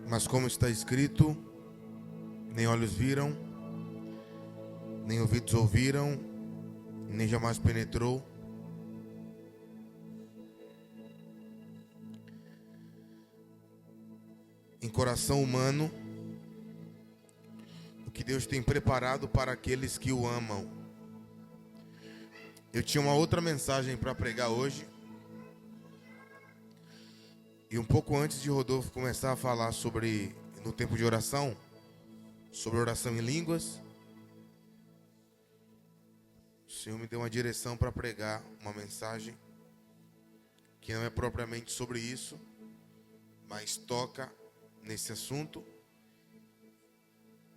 Mas como está escrito, nem olhos viram, nem ouvidos ouviram, nem jamais penetrou em coração humano o que Deus tem preparado para aqueles que o amam. Eu tinha uma outra mensagem para pregar hoje. E um pouco antes de Rodolfo começar a falar sobre, no tempo de oração, sobre oração em línguas, o Senhor me deu uma direção para pregar uma mensagem que não é propriamente sobre isso, mas toca nesse assunto.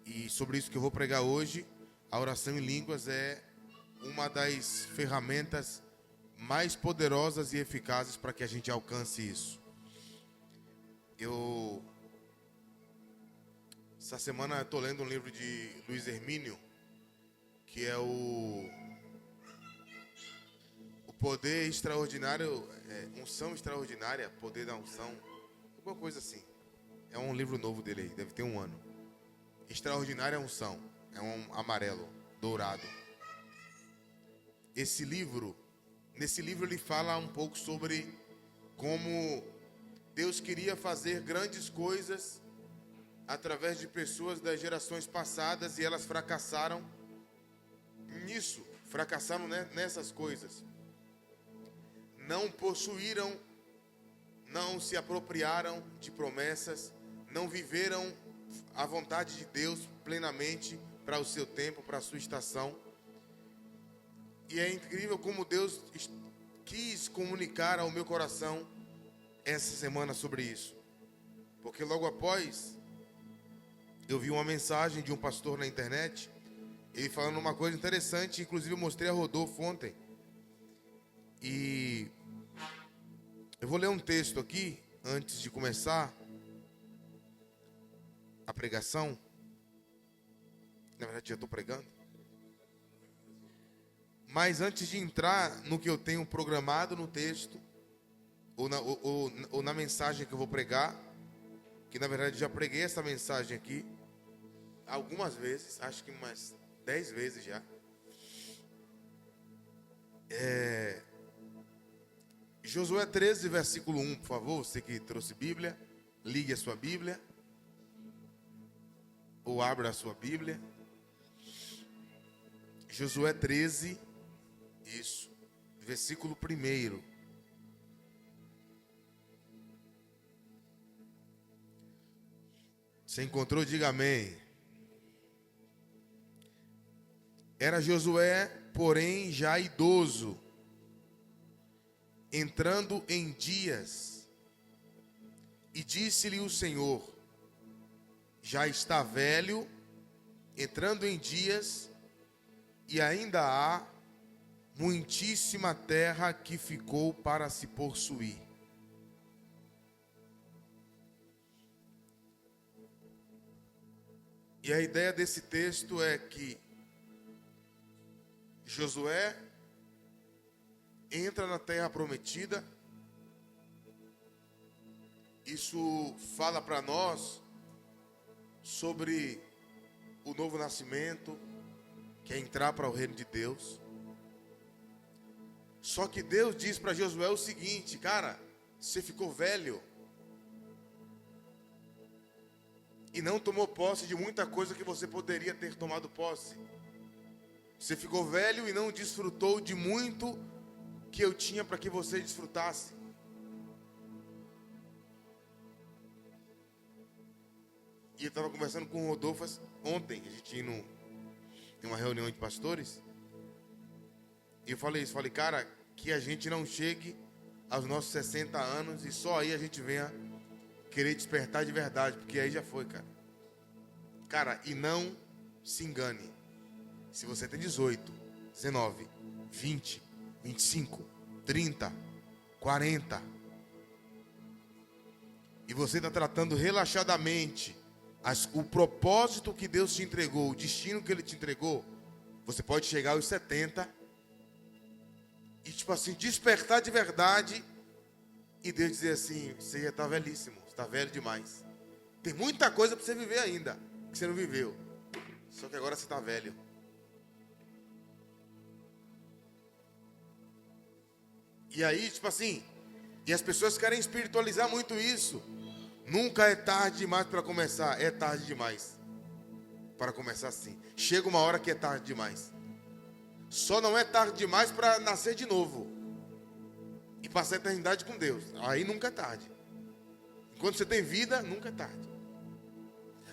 E sobre isso que eu vou pregar hoje, a oração em línguas é uma das ferramentas mais poderosas e eficazes para que a gente alcance isso. Essa semana eu estou lendo um livro de Luiz Hermínio, que é o Poder Extraordinário, Unção Extraordinária, Poder da Unção, alguma coisa assim. É um livro novo dele aí, deve ter um ano. Extraordinária Unção, é um amarelo, dourado. Nesse livro ele fala um pouco sobre como Deus queria fazer grandes coisas através de pessoas das gerações passadas e elas fracassaram nisso, fracassaram nessas coisas. Não possuíram, não se apropriaram de promessas, não viveram a vontade de Deus plenamente para o seu tempo, para a sua estação. E é incrível como Deus quis comunicar ao meu coração essa semana sobre isso. Porque logo após, eu vi uma mensagem de um pastor na internet, ele falando uma coisa interessante, inclusive eu mostrei a Rodolfo ontem. E eu vou ler um texto aqui, antes de começar a pregação. Na verdade, já estou pregando. Mas antes de entrar no que eu tenho programado no texto, ou na mensagem que eu vou pregar, que na verdade já preguei essa mensagem aqui algumas vezes, acho que umas 10 vezes já. Josué 13, versículo 1, por favor, você que trouxe Bíblia, ligue a sua Bíblia, ou abra a sua Bíblia. Josué 13, isso, versículo 1. Você encontrou? Diga amém. Era Josué, porém, já idoso, entrando em dias, e disse-lhe o Senhor: já está velho, entrando em dias, e ainda há muitíssima terra que ficou para se possuir. E a ideia desse texto é que Josué entra na terra prometida. Isso fala para nós sobre o novo nascimento, que é entrar para o reino de Deus. Só que Deus diz para Josué o seguinte: cara, você ficou velho e não tomou posse de muita coisa que você poderia ter tomado posse. Você ficou velho e não desfrutou de muito que eu tinha para que você desfrutasse. E eu estava conversando com o Rodolfo ontem, a gente ia em uma reunião de pastores, e eu falei isso, cara, que a gente não chegue aos nossos 60 anos e só aí a gente venha querer despertar de verdade, porque aí já foi, cara. Cara, e não se engane. Se você tem 18, 19, 20, 25, 30, 40, e você está tratando relaxadamente o propósito que Deus te entregou, o destino que Ele te entregou, você pode chegar aos 70 e, tipo assim, despertar de verdade e Deus dizer assim: você já está velhíssimo, está velho demais. Tem muita coisa para você viver ainda, que você não viveu. Só que agora você está velho. E aí, tipo assim, e as pessoas querem espiritualizar muito isso. Nunca é tarde demais para começar. É tarde demais para começar sim. Chega uma hora que é tarde demais. Só não é tarde demais para nascer de novo e passar a eternidade com Deus. Aí nunca é tarde. Enquanto você tem vida, nunca é tarde.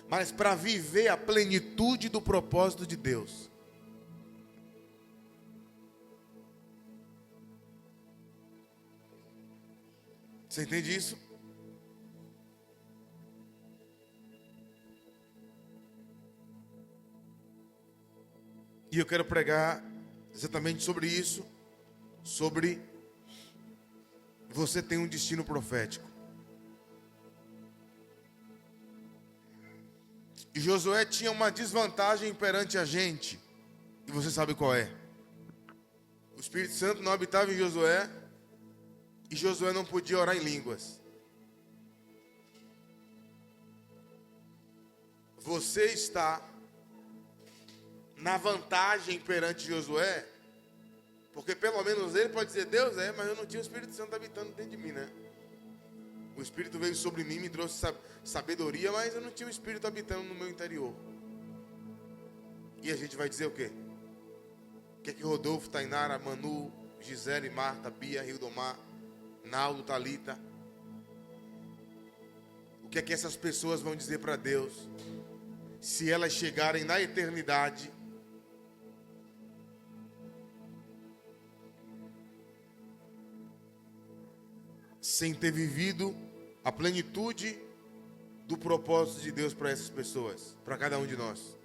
Mas para viver a plenitude do propósito de Deus, você entende isso? E eu quero pregar exatamente sobre isso, sobre você tem um destino profético. E Josué tinha uma desvantagem perante a gente, e você sabe qual é. O Espírito Santo não habitava em Josué, e Josué não podia orar em línguas. Você está na vantagem perante Josué, porque pelo menos ele pode dizer, Deus é, mas eu não tinha o Espírito Santo habitando dentro de mim, né? O Espírito veio sobre mim, me trouxe sabedoria, mas eu não tinha o Espírito habitando no meu interior. E a gente vai dizer o quê? O que é que Rodolfo, Tainara, Manu, Gisele, Marta, Bia, Hildomar, Naldo, Thalita, o que é que essas pessoas vão dizer para Deus se elas chegarem na eternidade sem ter vivido a plenitude do propósito de Deus para essas pessoas, para cada um de nós?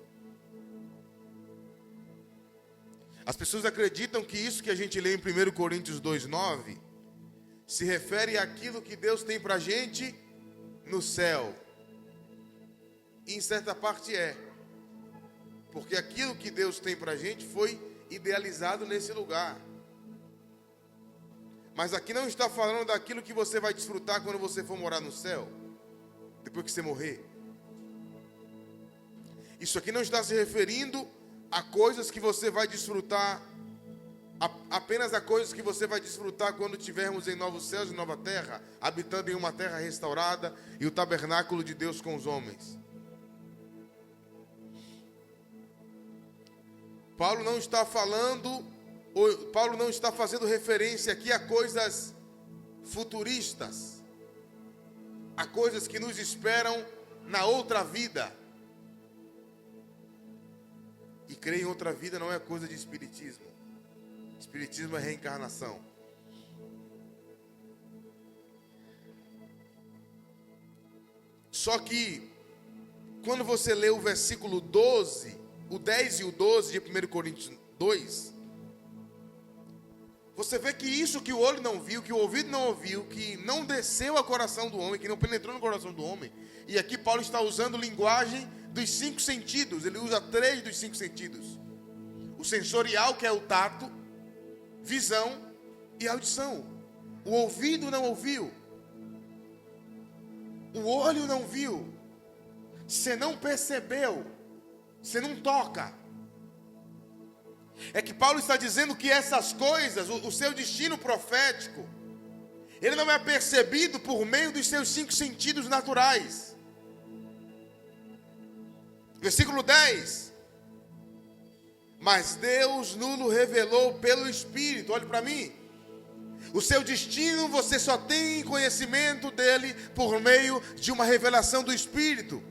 As pessoas acreditam que isso que a gente lê em 1 Coríntios 2:9 se refere àquilo que Deus tem para a gente no céu. E em certa parte é, porque aquilo que Deus tem para a gente foi idealizado nesse lugar. Mas aqui não está falando daquilo que você vai desfrutar quando você for morar no céu, depois que você morrer. Isso aqui não está se referindo a coisas que você vai desfrutar, apenas a coisas que você vai desfrutar quando estivermos em novos céus e nova terra, habitando em uma terra restaurada e o tabernáculo de Deus com os homens. Paulo não está fazendo referência aqui a coisas futuristas, a coisas que nos esperam na outra vida. E crer em outra vida não é coisa de espiritismo. Espiritismo é reencarnação. Só que quando você lê o versículo 12, o 10 e o 12 de 1 Coríntios 2, você vê que isso que o olho não viu, que o ouvido não ouviu, que não desceu ao coração do homem, que não penetrou no coração do homem. E aqui Paulo está usando linguagem dos 5 sentidos. Ele usa 3 dos 5 sentidos. O sensorial, que é o tato, visão e audição. O ouvido não ouviu. O olho não viu. Você não percebeu. Você não toca. É que Paulo está dizendo que essas coisas, o seu destino profético, ele não é percebido por meio dos seus 5 sentidos naturais. Versículo 10. Mas Deus nulo revelou pelo Espírito. Olhe para mim. O seu destino você só tem conhecimento dele por meio de uma revelação do Espírito.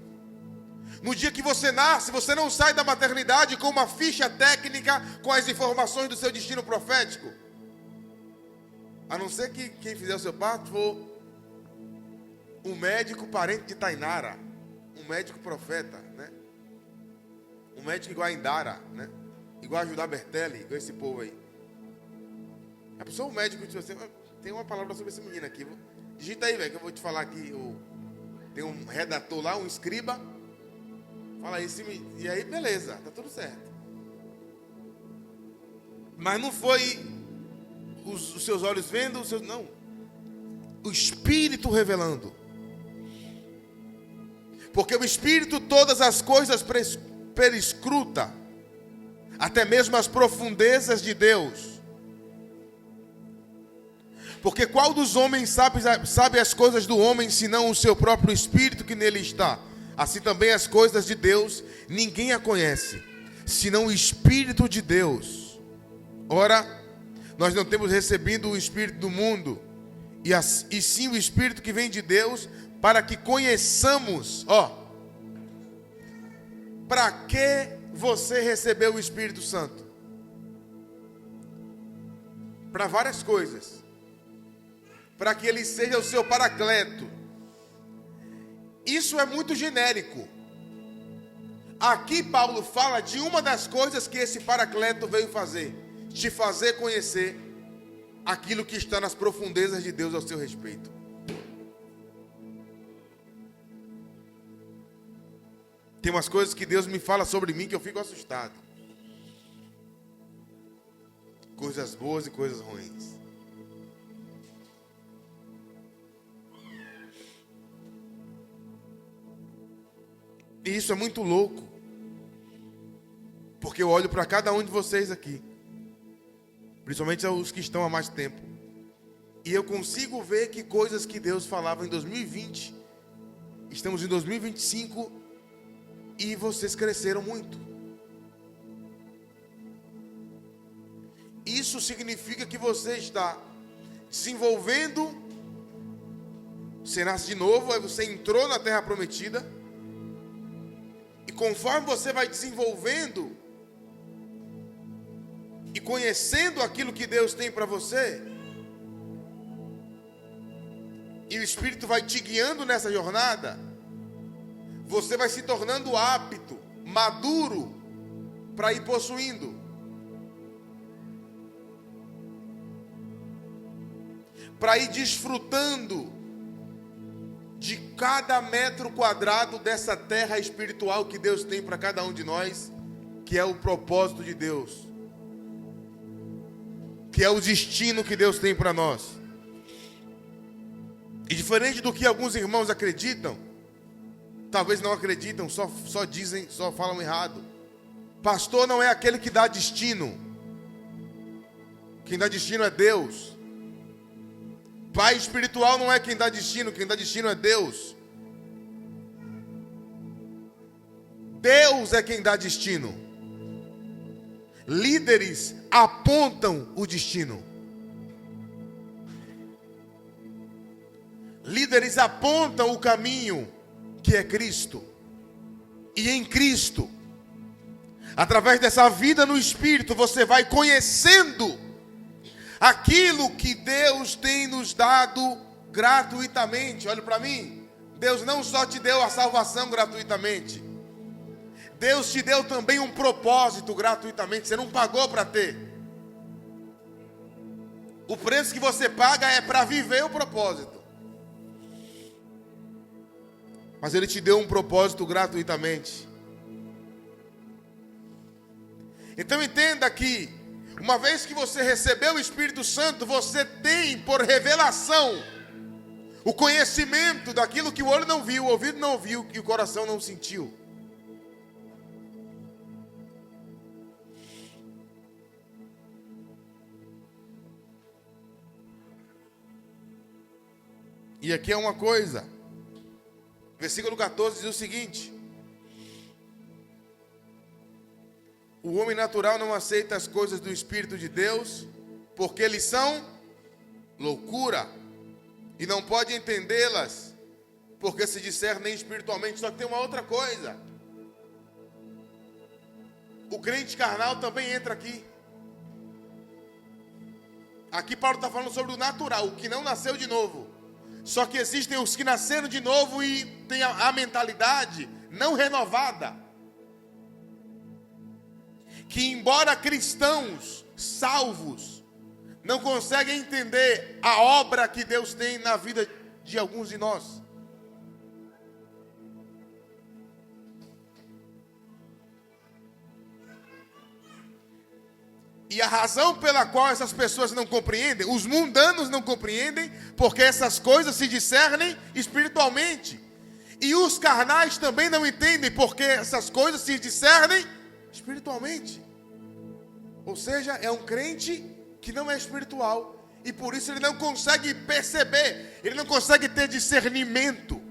No dia que você nasce, você não sai da maternidade com uma ficha técnica com as informações do seu destino profético. A não ser que quem fizer o seu parto for um médico parente de Tainara, um médico profeta, né? Um médico igual a Indara, né? Igual a Judá Bertelli, igual esse povo aí. A pessoa, o médico diz assim, tem uma palavra sobre esse menino aqui. Digita aí, velho, que eu vou te falar aqui. Tem um redator lá, um escriba. Fala aí, e aí beleza, tá tudo certo. Mas não foi os seus olhos vendo, não. O Espírito revelando. Porque o Espírito todas as coisas perscruta, até mesmo as profundezas de Deus. Porque qual dos homens sabe as coisas do homem, senão o seu próprio Espírito que nele está? Assim também as coisas de Deus, ninguém a conhece, senão o Espírito de Deus. Ora, nós não temos recebido o Espírito do mundo, e sim o Espírito que vem de Deus, para que conheçamos. Para que você recebeu o Espírito Santo? Para várias coisas. Para que ele seja o seu paracleto. Isso é muito genérico. Aqui Paulo fala de uma das coisas que esse paracleto veio fazer: te fazer conhecer aquilo que está nas profundezas de Deus ao seu respeito. Tem umas coisas que Deus me fala sobre mim que eu fico assustado. Coisas boas e coisas ruins. E isso é muito louco. Porque eu olho para cada um de vocês aqui, principalmente os que estão há mais tempo, e eu consigo ver que coisas que Deus falava em 2020, estamos em 2025, e vocês cresceram muito. Isso significa que você está desenvolvendo. Você nasce de novo, aí você entrou na Terra Prometida, e conforme você vai desenvolvendo e conhecendo aquilo que Deus tem para você, e o Espírito vai te guiando nessa jornada, você vai se tornando apto, maduro, para ir possuindo. Para ir desfrutando de cada metro quadrado dessa terra espiritual que Deus tem para cada um de nós, que é o propósito de Deus, que é o destino que Deus tem para nós. E diferente do que alguns irmãos acreditam, talvez não acreditam, só dizem, só falam errado. Pastor não é aquele que dá destino. Quem dá destino é Deus. Pai espiritual não é quem dá destino é Deus. Deus é quem dá destino. Líderes apontam o destino. Líderes apontam o caminho, que é Cristo. E em Cristo, através dessa vida no Espírito, você vai conhecendo aquilo que Deus tem nos dado gratuitamente. Olha para mim. Deus não só te deu a salvação gratuitamente, Deus te deu também um propósito gratuitamente. Você não pagou para ter. O preço que você paga é para viver o propósito. Mas Ele te deu um propósito gratuitamente. Então entenda que, uma vez que você recebeu o Espírito Santo, você tem por revelação o conhecimento daquilo que o olho não viu, o ouvido não viu, que o coração não sentiu. E aqui é uma coisa. Versículo 14 diz o seguinte: o homem natural não aceita as coisas do Espírito de Deus, porque eles são loucura, e não pode entendê-las, porque se discernem espiritualmente. Só que tem uma outra coisa. O crente carnal também entra aqui. Aqui Paulo está falando sobre o natural, o que não nasceu de novo. Só que existem os que nasceram de novo e têm a mentalidade não renovada, que embora cristãos salvos, não conseguem entender a obra que Deus tem na vida de alguns de nós. E a razão pela qual essas pessoas não compreendem, os mundanos não compreendem, porque essas coisas se discernem espiritualmente. E os carnais também não entendem, porque essas coisas se discernem espiritualmente. Ou seja, é um crente que não é espiritual. E por isso ele não consegue perceber, ele não consegue ter discernimento.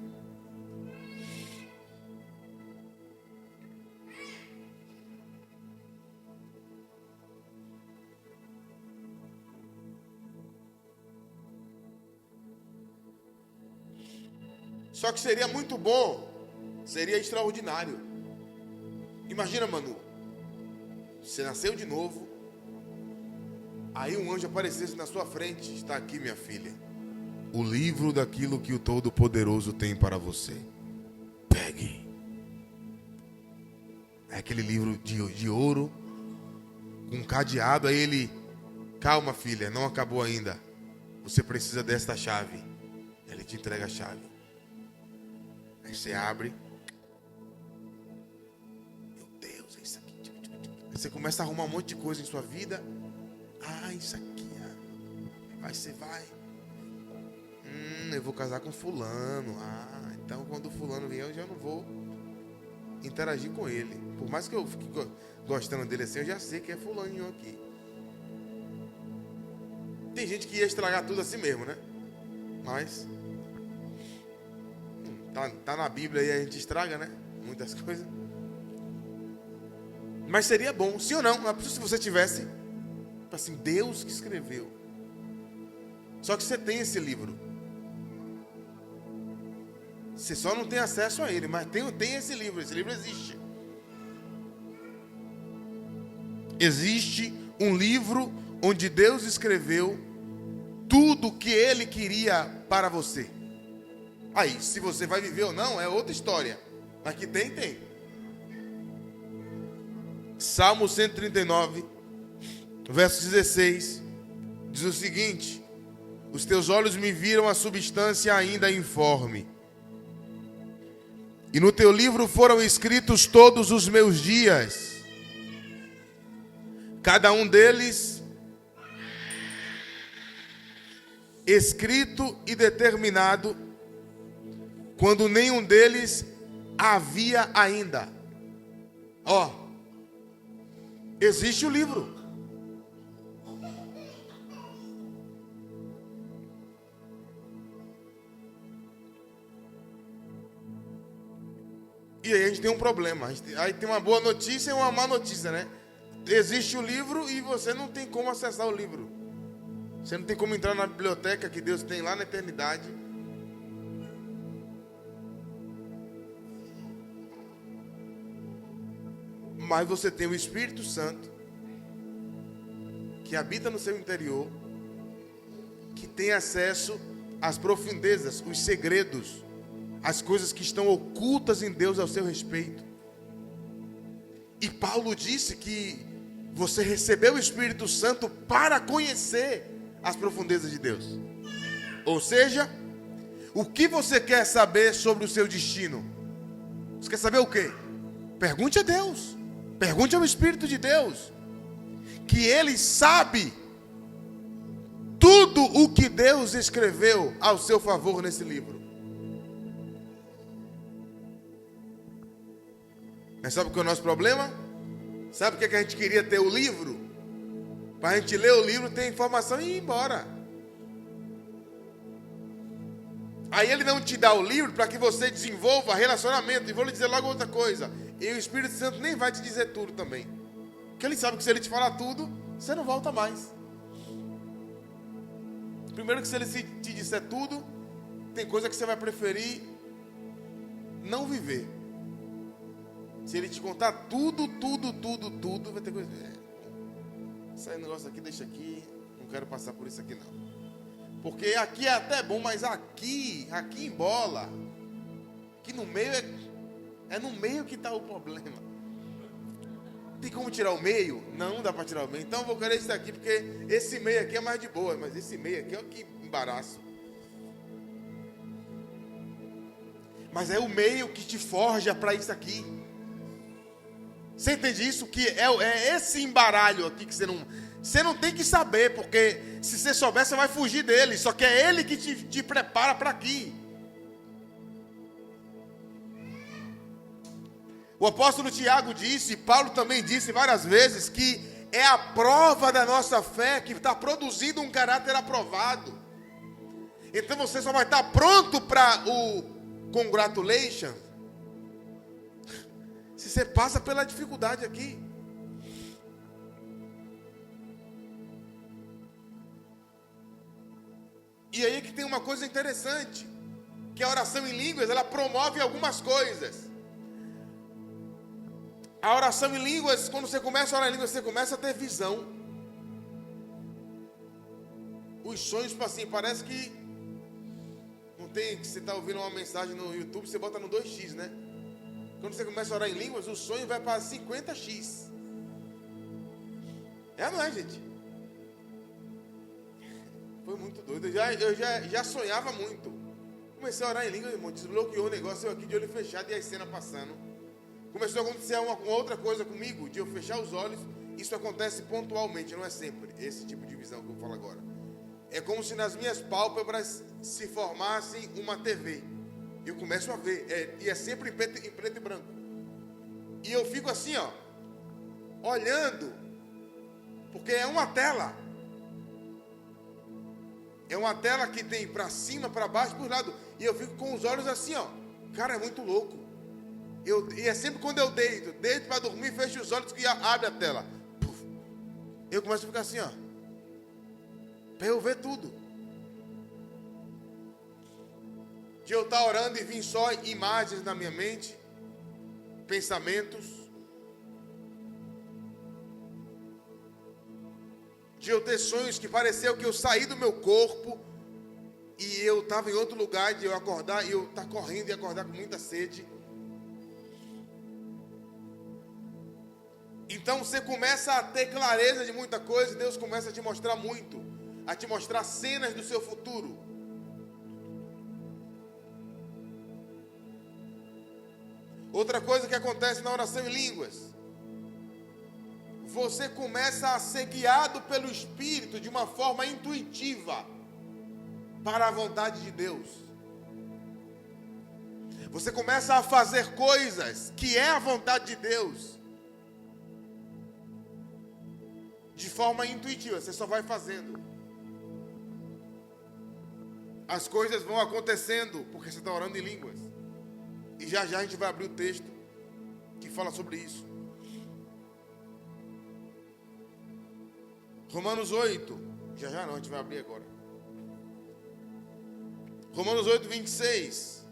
Só que seria muito bom, seria extraordinário. Imagina, Manu, você nasceu de novo, aí um anjo aparecesse na sua frente: está aqui, minha filha, o livro daquilo que o Todo-Poderoso tem para você. Pegue. É aquele livro de ouro, com um cadeado. Aí ele: calma, filha, não acabou ainda. Você precisa desta chave. Ele te entrega a chave. Aí você abre. Meu Deus, é isso aqui. Aí você começa a arrumar um monte de coisa em sua vida. Ah, isso aqui. Aí você vai. Eu vou casar com fulano. Ah, então quando o fulano vier, eu já não vou interagir com ele. Por mais que eu fique gostando dele assim, eu já sei que é fulaninho aqui. Tem gente que ia estragar tudo assim mesmo, né? Mas tá na Bíblia e a gente estraga, né? Muitas coisas. Mas seria bom, sim ou não? Não é preciso se você tivesse, assim, Deus que escreveu. Só que você tem esse livro. Você só não tem acesso a ele, mas tem esse livro. Esse livro existe. Existe um livro onde Deus escreveu tudo o que Ele queria para você. Aí, se você vai viver ou não, é outra história. Mas que tem. Salmo 139, verso 16, diz o seguinte: os teus olhos me viram a substância ainda informe, e no teu livro foram escritos todos os meus dias, cada um deles escrito e determinado, quando nenhum deles havia ainda. Existe o livro. E aí a gente tem um problema. Aí tem uma boa notícia e uma má notícia, né? Existe o livro e você não tem como acessar o livro. Você não tem como entrar na biblioteca que Deus tem lá na eternidade. Mas você tem o Espírito Santo, que habita no seu interior, que tem acesso às profundezas, os segredos, as coisas que estão ocultas em Deus ao seu respeito. E Paulo disse que você recebeu o Espírito Santo para conhecer as profundezas de Deus. Ou seja, o que você quer saber sobre o seu destino? Você quer saber o quê? Pergunte a Deus. Pergunte ao Espírito de Deus, que Ele sabe tudo o que Deus escreveu ao seu favor nesse livro. Mas sabe qual é o nosso problema? Sabe por que a gente queria ter o livro? Para a gente ler o livro, ter informação e ir embora. Aí Ele não te dá o livro para que você desenvolva relacionamento. E vou lhe dizer logo outra coisa. E o Espírito Santo nem vai te dizer tudo também. Porque Ele sabe que se Ele te falar tudo, você não volta mais. Primeiro que se Ele te disser tudo, tem coisa que você vai preferir não viver. Se Ele te contar tudo, vai ter coisa... Esse negócio aqui, deixa aqui. Não quero passar por isso aqui não. Porque aqui é até bom, mas aqui embola. Aqui no meio é no meio que está o problema. Tem como tirar o meio? Não dá para tirar o meio. Então eu vou querer isso aqui, porque esse meio aqui é mais de boa. Mas esse meio aqui é o que embaraço. Mas é o meio que te forja para isso aqui. Você entende isso? Que é esse embaralho aqui que você não tem que saber, porque se você souber, você vai fugir dele. Só que é ele que te prepara para aqui. O apóstolo Tiago disse, Paulo também disse várias vezes, que é a prova da nossa fé que está produzindo um caráter aprovado. Então você só vai estar pronto para o congratulations se você passa pela dificuldade aqui. E aí que tem uma coisa interessante, que a oração em línguas, ela promove algumas coisas. A oração em línguas, quando você começa a orar em línguas, você começa a ter visão. Os sonhos, tipo assim, parece que não tem, que você está ouvindo uma mensagem no YouTube, você bota no 2x, né? Quando você começa a orar em línguas, o sonho vai para 50x. Não é, gente? Foi muito doido. Eu já sonhava muito. Comecei a orar em línguas, irmão, desbloqueou o negócio, eu aqui de olho fechado e as cenas passando. Começou a acontecer uma outra coisa comigo, de eu fechar os olhos. Isso acontece pontualmente, não é sempre. Esse tipo de visão que eu falo agora. É como se nas minhas pálpebras se formasse uma TV. Eu começo a ver, e é sempre em preto e branco. E eu fico assim, ó, olhando, porque é uma tela. É uma tela que tem para cima, para baixo, por lado. E eu fico com os olhos assim, ó. Cara, é muito louco. E é sempre quando eu deito para dormir, fecho os olhos que abre a tela. Puf. Eu começo a ficar assim, ó. Para eu ver tudo. De eu estar orando e vir só imagens na minha mente, pensamentos. De eu ter sonhos que pareceu que eu saí do meu corpo e eu estava em outro lugar, de eu acordar e eu estar correndo e acordar com muita sede. Então você começa a ter clareza de muita coisa e Deus começa a te mostrar muito, a te mostrar cenas do seu futuro. Outra coisa que acontece na oração em línguas, você começa a ser guiado pelo Espírito de uma forma intuitiva para a vontade de Deus. Você começa a fazer coisas que é a vontade de Deus de forma intuitiva, você só vai fazendo. As coisas vão acontecendo porque você está orando em línguas. E já já a gente vai abrir o texto que fala sobre isso. Romanos 8. Já não, a gente vai abrir agora. Romanos 8, 26.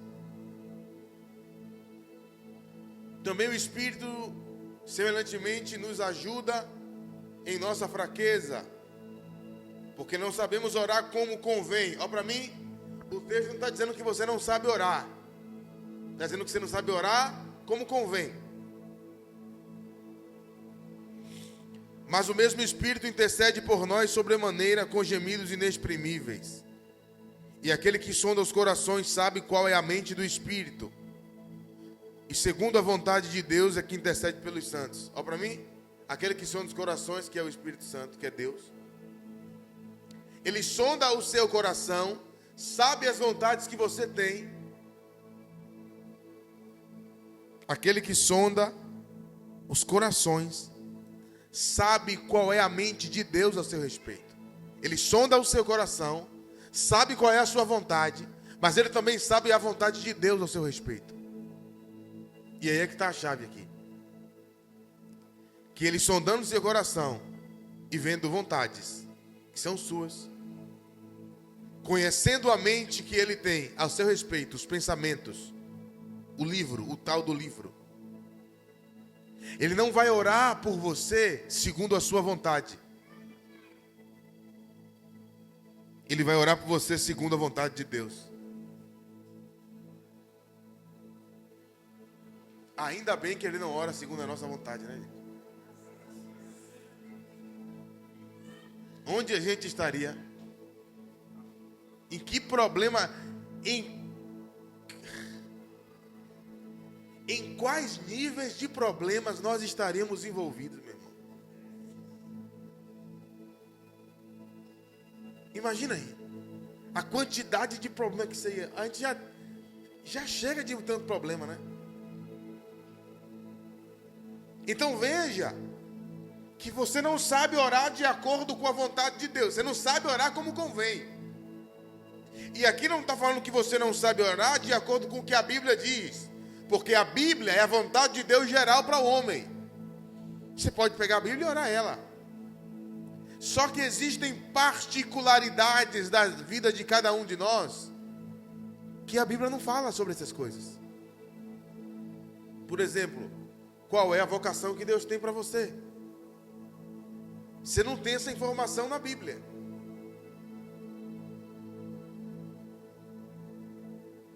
Também o Espírito semelhantemente nos ajuda em nossa fraqueza, porque não sabemos orar como convém. Olha para mim, o texto não está dizendo que você não sabe orar. Está dizendo que você não sabe orar como convém. Mas o mesmo Espírito intercede por nós sobremaneira com gemidos inexprimíveis. E aquele que sonda os corações sabe qual é a mente do Espírito. E segundo a vontade de Deus é que intercede pelos santos. Olha para mim, aquele que sonda os corações, que é o Espírito Santo, que é Deus. Ele sonda o seu coração, sabe as vontades que você tem. Aquele que sonda os corações sabe qual é a mente de Deus a seu respeito. Ele sonda o seu coração, sabe qual é a sua vontade, mas ele também sabe a vontade de Deus a seu respeito. E aí é que está a chave aqui. Que ele sondando o seu coração e vendo vontades que são suas, conhecendo a mente que ele tem a seu respeito, os pensamentos, o livro, o tal do livro. Ele não vai orar por você segundo a sua vontade. Ele vai orar por você segundo a vontade de Deus. Ainda bem que ele não ora segundo a nossa vontade, né, gente? Onde a gente estaria? Em que problema? Em quais níveis de problemas nós estaríamos envolvidos, meu irmão? Imagina aí, a quantidade de problemas que você ia. A gente já chega de tanto problema, né? Então veja que você não sabe orar de acordo com a vontade de Deus. Você não sabe orar como convém. E aqui não está falando que você não sabe orar de acordo com o que a Bíblia diz. Porque a Bíblia é a vontade de Deus geral para o homem. Você pode pegar a Bíblia e orar ela. Só que existem particularidades da vida de cada um de nós que a Bíblia não fala sobre essas coisas. Por exemplo, qual é a vocação que Deus tem para você? Você não tem essa informação na Bíblia.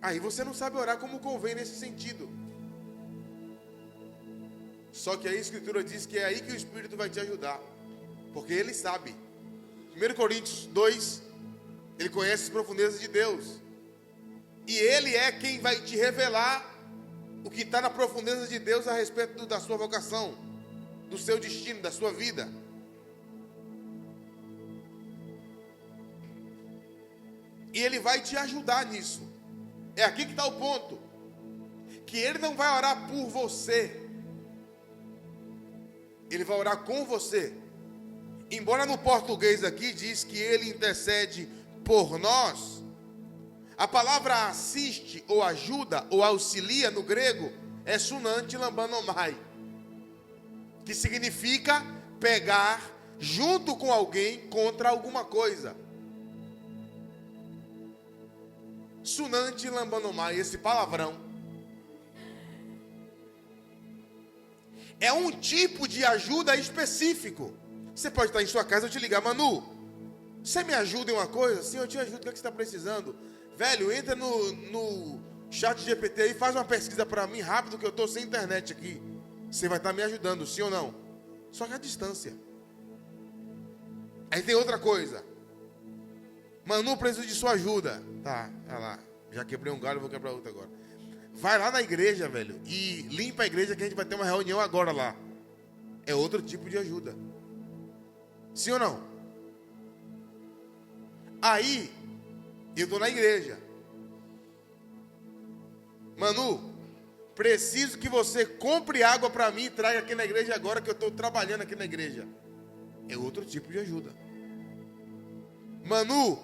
Aí você não sabe orar como convém nesse sentido. Só que a Escritura diz que é aí que o Espírito vai te ajudar. Porque Ele sabe. 1 Coríntios 2, Ele conhece as profundezas de Deus. E Ele é quem vai te revelar o que está na profundeza de Deus a respeito da sua vocação, do seu destino, da sua vida. E Ele vai te ajudar nisso. É aqui que está o ponto. Que Ele não vai orar por você. Ele vai orar com você. Embora no português aqui diz que Ele intercede por nós, a palavra assiste, ou ajuda, ou auxilia no grego é sunante lambanomai, que significa pegar junto com alguém contra alguma coisa. Sunante lambanomai, esse palavrão, é um tipo de ajuda específico. Você pode estar em sua casa e eu te ligar: Manu, você me ajuda em uma coisa? Sim, eu te ajudo, o que você está precisando? Velho, entra no chat GPT aí e faz uma pesquisa para mim rápido, que eu estou sem internet aqui. Você vai estar me ajudando, sim ou não? Só que a distância. Aí tem outra coisa: Manu, preciso de sua ajuda. Tá, olha lá, já quebrei um galho, vou quebrar outro agora. Vai lá na igreja, velho, e limpa a igreja, que a gente vai ter uma reunião agora lá. É outro tipo de ajuda. Sim ou não? Aí, eu estou na igreja. Manu, preciso que você compre água para mim e traga aqui na igreja agora, que eu estou trabalhando aqui na igreja. É outro tipo de ajuda. Manu,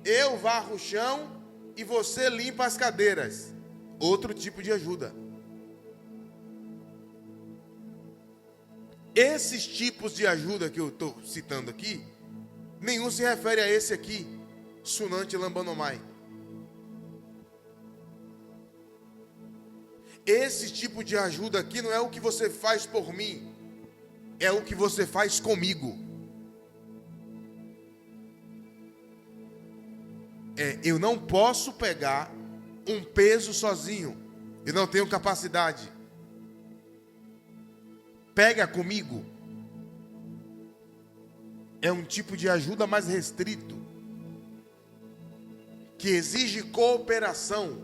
eu varro o chão e você limpa as cadeiras. Outro tipo de ajuda. Esses tipos de ajuda que eu estou citando aqui, nenhum se refere a esse aqui, sunante lambanomai. Esse tipo de ajuda aqui não é o que você faz por mim, é o que você faz comigo. Eu não posso pegar um peso sozinho, eu não tenho capacidade. Pega comigo. É um tipo de ajuda mais restrito, que exige cooperação.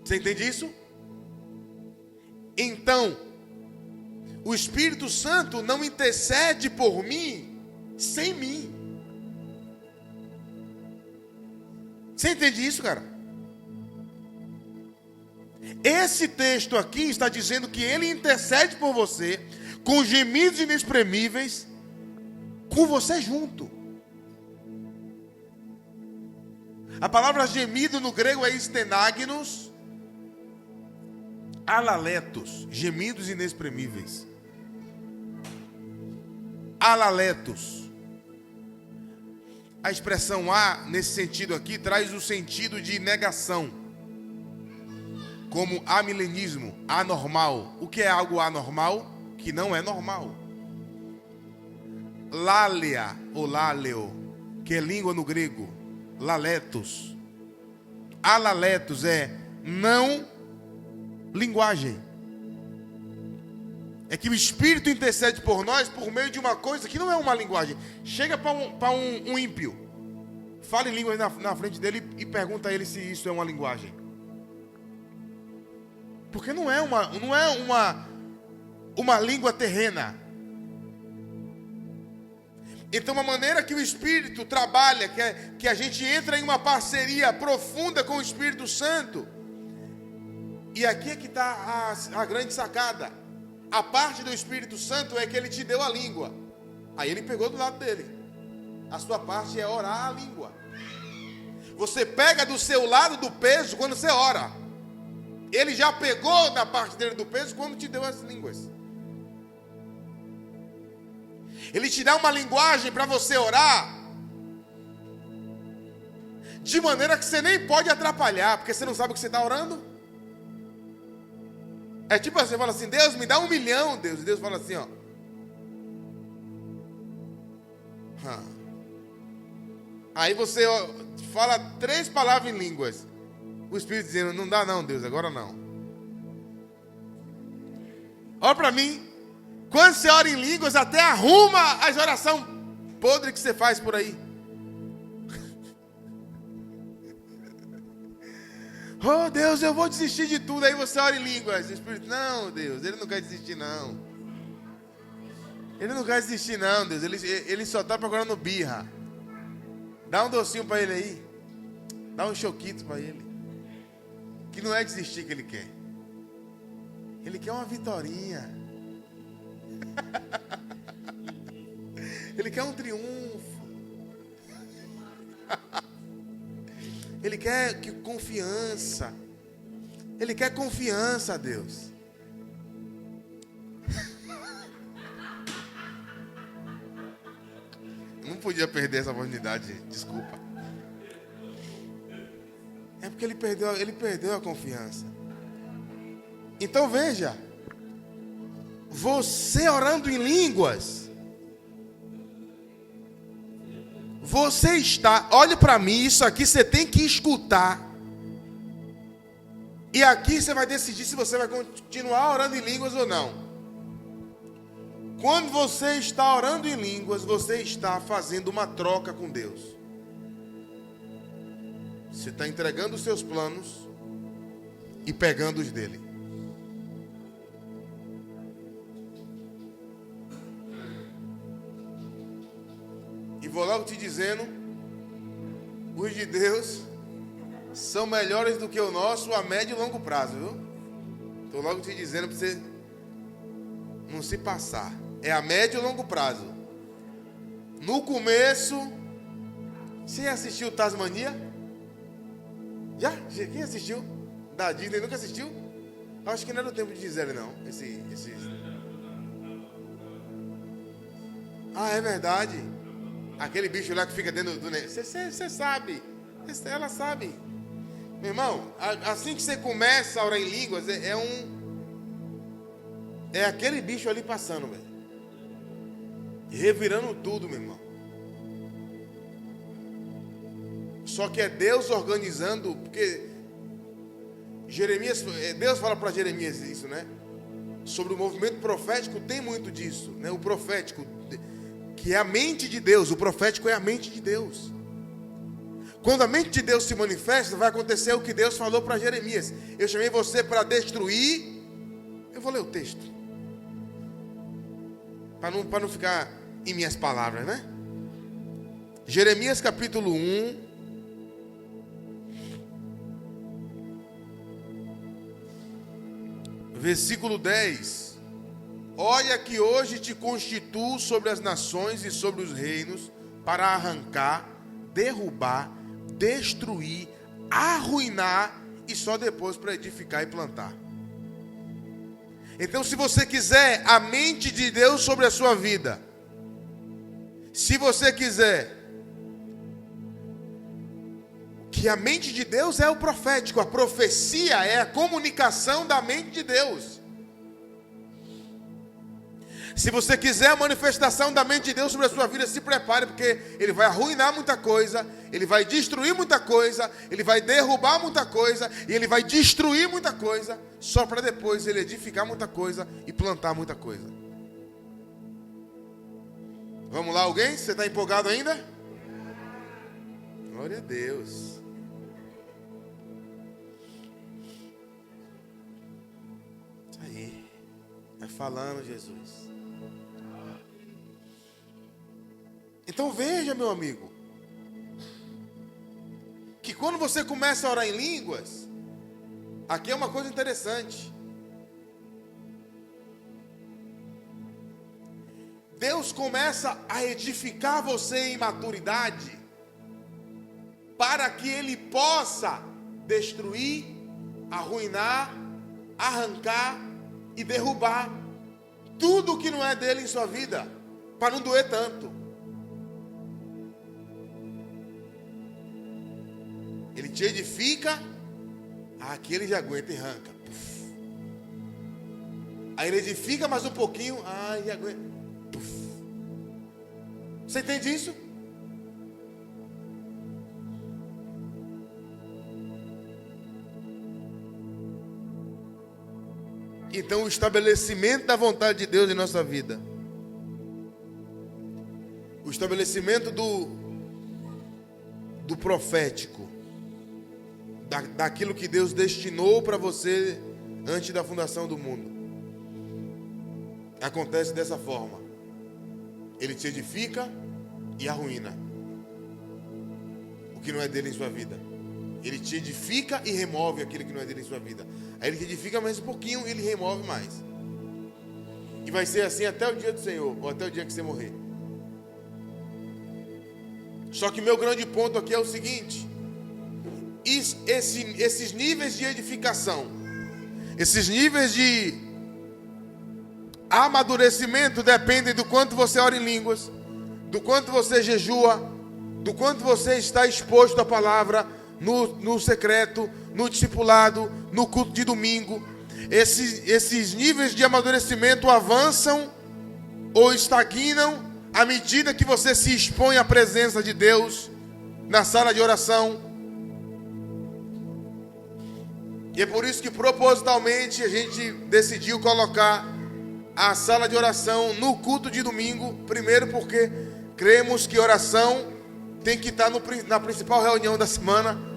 Você entende isso? Então, o Espírito Santo não intercede por mim sem mim. Você entende isso, cara? Esse texto aqui está dizendo que Ele intercede por você, com gemidos inexprimíveis, com você junto. A palavra gemido no grego é stenagnos, alaletos, gemidos inexprimíveis. Alaletos. A expressão a, nesse sentido aqui, traz o sentido de negação, como amilenismo, anormal. O que é algo anormal? Que não é normal. Lálea, ou láleo, que é língua no grego, laletos. Alaletos é não linguagem. É que o Espírito intercede por nós por meio de uma coisa que não é uma linguagem. Chega para um ímpio, fala em línguas na frente dele e pergunta a ele se isso é uma linguagem. Porque não é uma língua terrena. Então, a maneira que o Espírito trabalha, que a gente entra em uma parceria profunda com o Espírito Santo, E aqui é que está a grande sacada. A parte do Espírito Santo é que ele te deu a língua. Aí ele pegou do lado dele. A sua parte é orar a língua. Você pega do seu lado do peso quando você ora. Ele já pegou da parte dele do peso quando te deu as línguas. Ele te dá uma linguagem para você orar, de maneira que você nem pode atrapalhar, porque você não sabe o que você está orando. É tipo assim, você fala assim, Deus, me dá 1 milhão, Deus. E Deus fala assim, ó. Aí você fala 3 palavras em línguas. O Espírito dizendo, não dá não, Deus, agora não. Olha para mim. Quando você ora em línguas, até arruma as orações podres que você faz por aí. Oh Deus, eu vou desistir de tudo. Aí você ora em línguas. O Espírito, não, Deus, ele não quer desistir não. Ele não quer desistir não, Deus. Ele só está procurando birra. Dá um docinho para ele aí. Dá um choquito para ele. Que não é desistir que ele quer. Ele quer uma vitorinha. Ele quer um triunfo. Ele quer confiança. Ele quer confiança, Deus. Eu não podia perder essa oportunidade, gente. Desculpa. É porque ele perdeu a confiança. Então veja. Você orando em línguas. Você está, olhe para mim, isso aqui você tem que escutar. E aqui você vai decidir se você vai continuar orando em línguas ou não. Quando você está orando em línguas, você está fazendo uma troca com Deus. Você está entregando os seus planos e pegando os dele. E vou logo te dizendo, os de Deus são melhores do que o nosso a médio e longo prazo, viu? Estou logo te dizendo para você não se passar. É a médio e longo prazo. No começo, você assistiu Tasmania? Já? Quem assistiu? Da Disney nunca assistiu? Acho que não era o tempo de Gisele, não. Ah, é verdade. Aquele bicho lá que fica dentro do... Você sabe. Ela sabe. Meu irmão, assim que você começa a orar em línguas, é aquele bicho ali passando, velho. Revirando tudo, meu irmão. Só que é Deus organizando, porque Deus fala para Jeremias isso, né? Sobre o movimento profético tem muito disso, né? O profético, que é a mente de Deus, o profético é a mente de Deus. Quando a mente de Deus se manifesta, vai acontecer o que Deus falou para Jeremias. Eu chamei você para destruir. Eu vou ler o texto, para não ficar em minhas palavras, né? Jeremias capítulo 1, versículo 10. Olha que hoje te constituo sobre as nações e sobre os reinos, para arrancar, derrubar, destruir, arruinar e só depois para edificar e plantar. Então, se você quiser a mente de Deus sobre a sua vida, se você quiser que a mente de Deus é o profético, a profecia é a comunicação da mente de Deus. Se você quiser a manifestação da mente de Deus sobre a sua vida, se prepare, porque Ele vai arruinar muita coisa, Ele vai destruir muita coisa, Ele vai derrubar muita coisa, e Ele vai destruir muita coisa, só para depois Ele edificar muita coisa e plantar muita coisa. Vamos lá, alguém? Você está empolgado ainda? Glória a Deus. Isso aí. Vai falando, Jesus. Então veja, meu amigo, que quando você começa a orar em línguas, Aqui é uma coisa interessante. Deus começa a edificar você em maturidade para que Ele possa destruir, arruinar, arrancar e derrubar tudo que não é dele em sua vida, para não doer tanto. Ele te edifica, aqui ele já aguenta e arranca. Aí ele edifica mais um pouquinho, e aguenta. Você entende isso? Então, o estabelecimento da vontade de Deus em nossa vida, o estabelecimento do profético, daquilo que Deus destinou para você antes da fundação do mundo, acontece dessa forma. Ele te edifica e arruína o que não é dele em sua vida. Ele te edifica e remove aquilo que não é dele em sua vida. Aí ele te edifica mais um pouquinho e ele remove mais. E vai ser assim até o dia do Senhor, ou até o dia que você morrer. Só que meu grande ponto aqui é o seguinte: esses níveis de edificação, esses níveis de amadurecimento dependem do quanto você ora em línguas, do quanto você jejua, do quanto você está exposto à palavra, no secreto, no discipulado, no culto de domingo. Esses níveis de amadurecimento avançam ou estagnam à medida que você se expõe à presença de Deus na sala de oração. E é por isso que propositalmente a gente decidiu colocar a sala de oração no culto de domingo. Primeiro porque cremos que oração tem que estar na principal reunião da semana.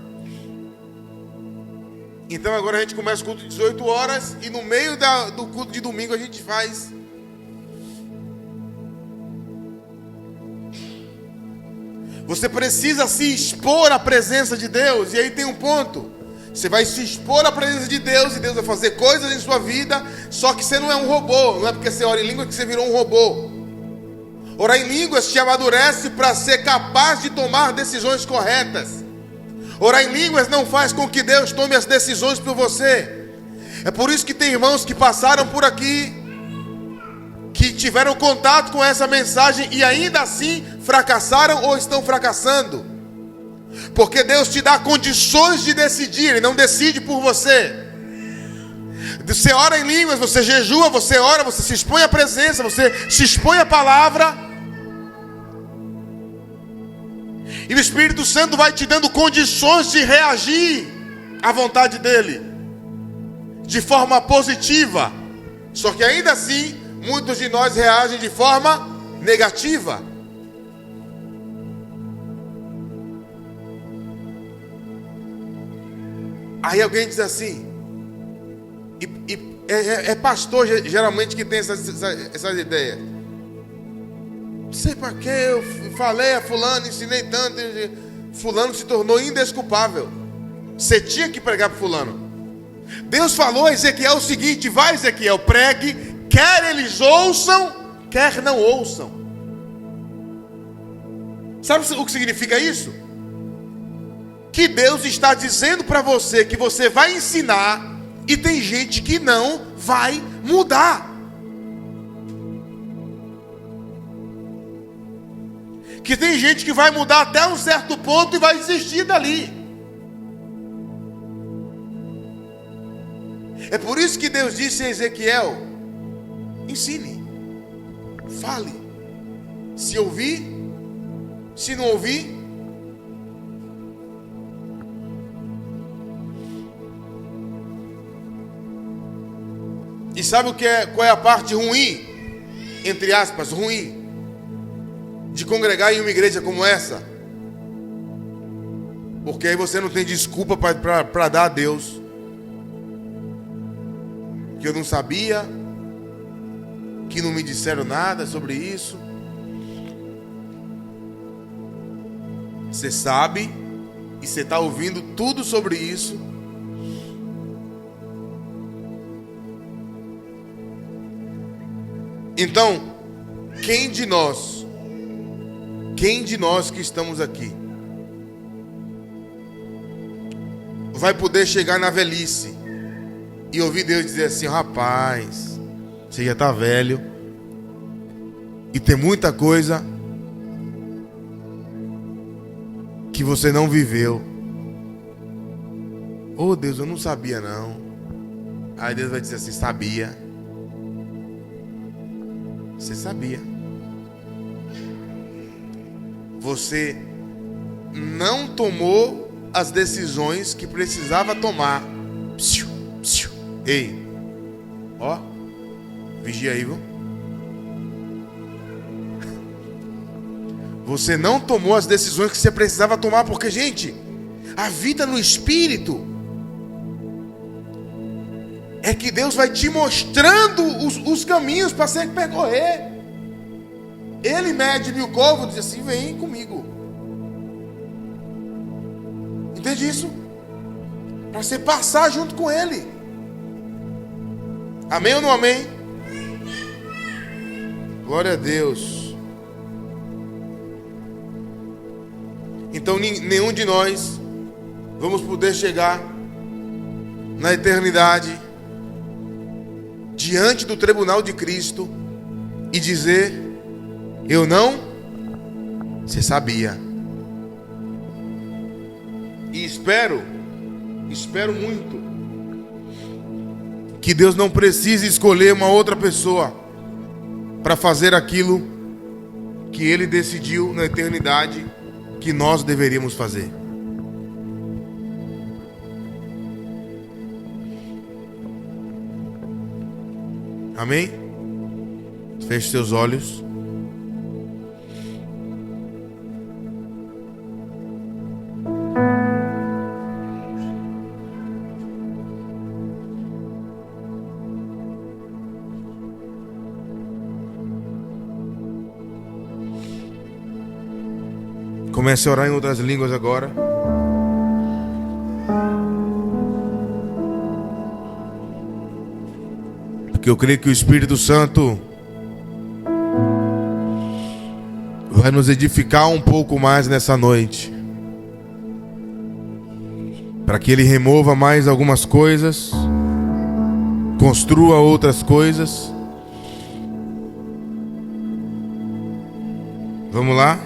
Então agora a gente começa o culto de 18 horas e no meio do culto de domingo a gente faz. Você precisa se expor à presença de Deus. E aí tem um ponto: você vai se expor à presença de Deus e Deus vai fazer coisas em sua vida. Só que você não é um robô. Não é porque você ora em línguas que você virou um robô. Orar em línguas te amadurece para ser capaz de tomar decisões corretas. Orar em línguas não faz com que Deus tome as decisões por você. É por isso que tem irmãos que passaram por aqui, que tiveram contato com essa mensagem e ainda assim fracassaram ou estão fracassando. Porque Deus te dá condições de decidir, Ele não decide por você. Você ora em línguas, você jejua, você ora, você se expõe à presença, você se expõe à palavra. E o Espírito Santo vai te dando condições de reagir à vontade dEle de forma positiva. Só que ainda assim, muitos de nós reagem de forma negativa. Aí alguém diz assim, é pastor geralmente que tem essas ideias. Não sei para que eu falei a fulano, ensinei tanto, fulano se tornou indesculpável. Você tinha que pregar para fulano. Deus falou a Ezequiel o seguinte: vai, Ezequiel, pregue, quer eles ouçam, quer não ouçam. Sabe o que significa isso? Que Deus está dizendo para você que você vai ensinar e tem gente que não vai mudar. Que tem gente que vai mudar até um certo ponto e vai desistir dali. É por isso que Deus disse a Ezequiel: ensine, fale. Se ouvir, se não ouvir, e sabe qual é a parte ruim, entre aspas, ruim, de congregar em uma igreja como essa? Porque aí você não tem desculpa para dar a Deus. Que eu não sabia, que não me disseram nada sobre isso. Você sabe, e você está ouvindo tudo sobre isso. Então, quem de nós que estamos aqui vai poder chegar na velhice e ouvir Deus dizer assim: rapaz, você já está velho e tem muita coisa que você não viveu. Oh Deus, eu não sabia não. Aí Deus vai dizer assim: sabia. Você sabia. Você não tomou as decisões que precisava tomar. Psiu, psiu. Ei, ó, vigia aí, viu? Você não tomou as decisões que você precisava tomar, porque, gente, a vida no Espírito é que Deus vai te mostrando os caminhos para você percorrer. Ele mede 1000 côvados e diz assim: vem comigo. Entende isso? Para você passar junto com Ele. Amém ou não amém? Glória a Deus. Então nenhum de nós vamos poder chegar na eternidade diante do tribunal de Cristo e dizer: eu não, você sabia. E espero muito que Deus não precise escolher uma outra pessoa para fazer aquilo que Ele decidiu na eternidade que nós deveríamos fazer. Amém? Feche seus olhos. Comece a orar em outras línguas agora. Porque eu creio que o Espírito Santo vai nos edificar um pouco mais nessa noite, para que Ele remova mais algumas coisas, construa outras coisas. Vamos lá?